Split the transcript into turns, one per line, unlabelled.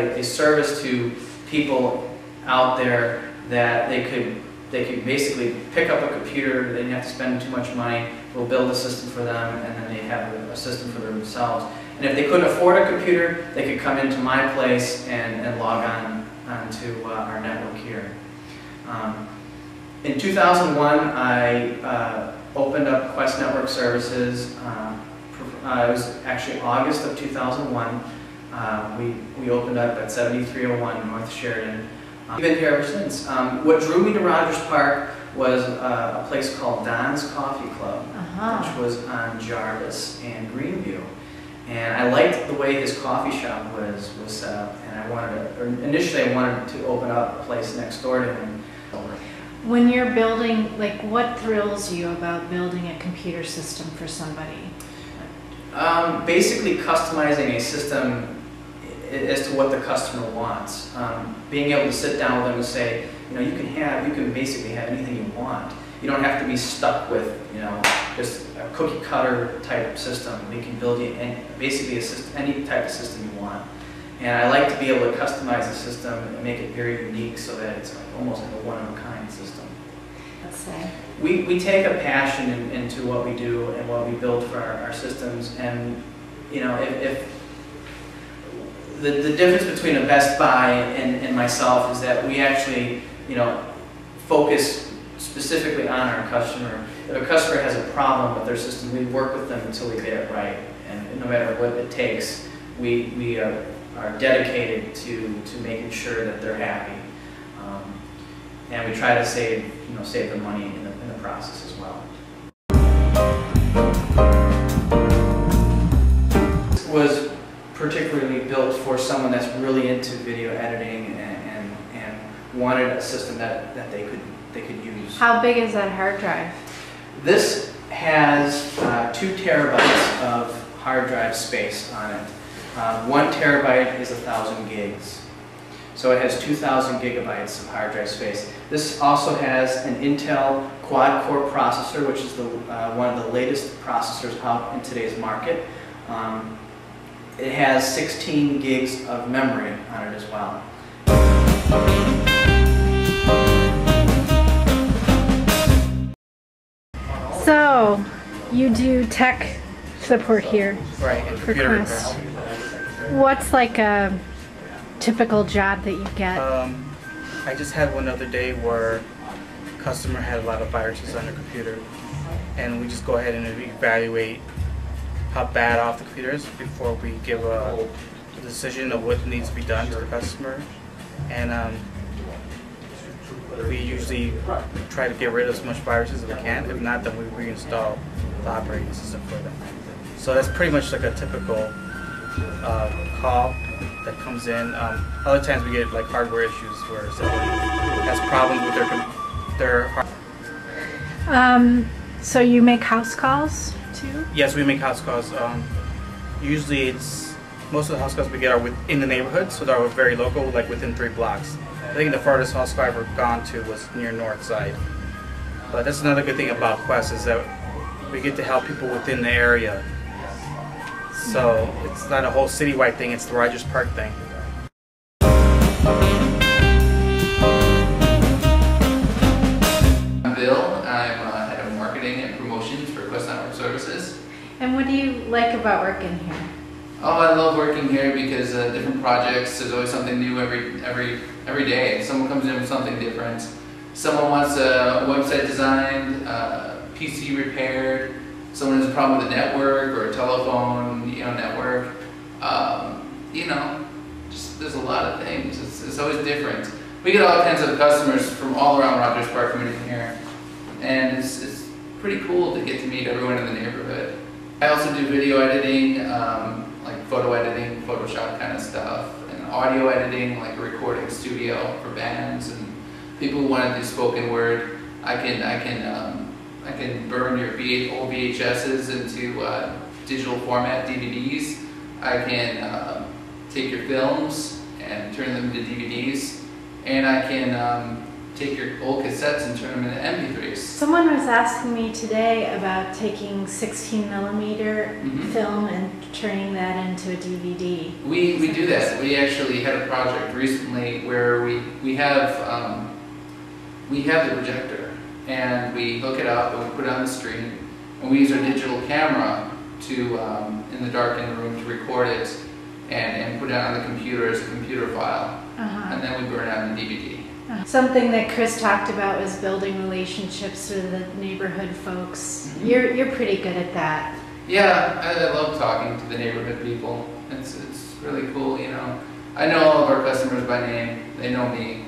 a service to people out there that they could basically pick up a computer. They didn't have to spend too much money. We'll build a system for them, and then they have a system for themselves. And if they couldn't afford a computer, they could come into my place and log onto our network here. In 2001, I opened up Quest Network Services. It was actually August of 2001. We opened up at 7301 North Sheridan. I've been here ever since. What drew me to Rogers Park was a place called Don's Coffee Club, which was on Jarvis and Greenview. And I liked the way his coffee shop was set up, and initially I wanted to open up a place next door to him.
When you're building, like, what thrills you about building a computer system for somebody?
Basically customizing a system as to what the customer wants. Being able to sit down with them and say, you know, you can basically have anything you want. You don't have to be stuck with, you know, just a cookie cutter type system. We can build you basically any type of system you want. And I like to be able to customize the system and make it very unique so that it's like almost like a one-of-a-kind system.
Let's say.
We take a passion into what we do and what we build for our systems, and you know, if the difference between a Best Buy and myself is that we actually, you know, focus specifically on our customer. If a customer has a problem with their system, we work with them until we get it right, and no matter what it takes, we are dedicated to making sure that they're happy, and we try to save the money in the process as well. This was particularly built for someone that's really into video editing and wanted a system that they could use.
How big is that hard drive?
This has 2 terabytes of hard drive space on it. 1 terabyte is 1,000 gigs. So it has 2,000 gigabytes of hard drive space. This also has an Intel quad-core processor, which is one of the latest processors out in today's market. It has 16 gigs of memory on it as well.
So, you do tech support here,
right? And
for
computer
Quest.
repair.
What's like a typical job that you get?
I just had one other day where a customer had a lot of viruses on their computer, and we just go ahead and evaluate how bad off the computer is before we give a decision of what needs to be done to the customer. And we usually try to get rid of as much viruses as we can. If not, then we reinstall the operating system for them. So that's pretty much like a typical call that comes in. Other times we get like hardware issues where someone has problems with their hardware.
So you make house calls too?
Yes, we make house calls. Usually most of the house calls we get are in the neighborhood, so they're very local, like within 3 blocks. I think the farthest house call I've ever gone to was near North Side. But that's another good thing about Quest, is that we get to help people within the area. So it's not a whole citywide thing, it's the Rogers Park thing.
I'm Bill. I'm head of marketing and promotions for Quest Network Services.
And what do you like about working here?
Oh, I love working here because different projects, there's always something new every day. Someone comes in with something different. Someone wants a website designed, PC repaired. Someone has a problem with a network or a telephone, network. Just there's a lot of things. It's always different. We get all kinds of customers from all around Rogers Park coming in here, and it's pretty cool to get to meet everyone in the neighborhood. I also do video editing, like photo editing, Photoshop kind of stuff, and audio editing, like a recording studio for bands and people who want to do spoken word. I can burn your old VHSs into digital format DVDs. I can take your films and turn them into DVDs, and I can take your old cassettes and turn them into MP3s.
Someone was asking me today about taking 16 millimeter
Mhm.
film and turning that into a DVD.
We do that. We actually had a project recently where we have the projector and we hook it up and we put it on the screen and we use our digital camera to in the dark in the room to record it and put it on the computer as a computer file,
Uh-huh.
and then we burn it on the DVD.
Something that Chris talked about was building relationships with the neighborhood folks.
Mhm.
You're pretty good at that.
Yeah, I love talking to the neighborhood people. It's really cool, you know. I know all of our customers by name. They know me.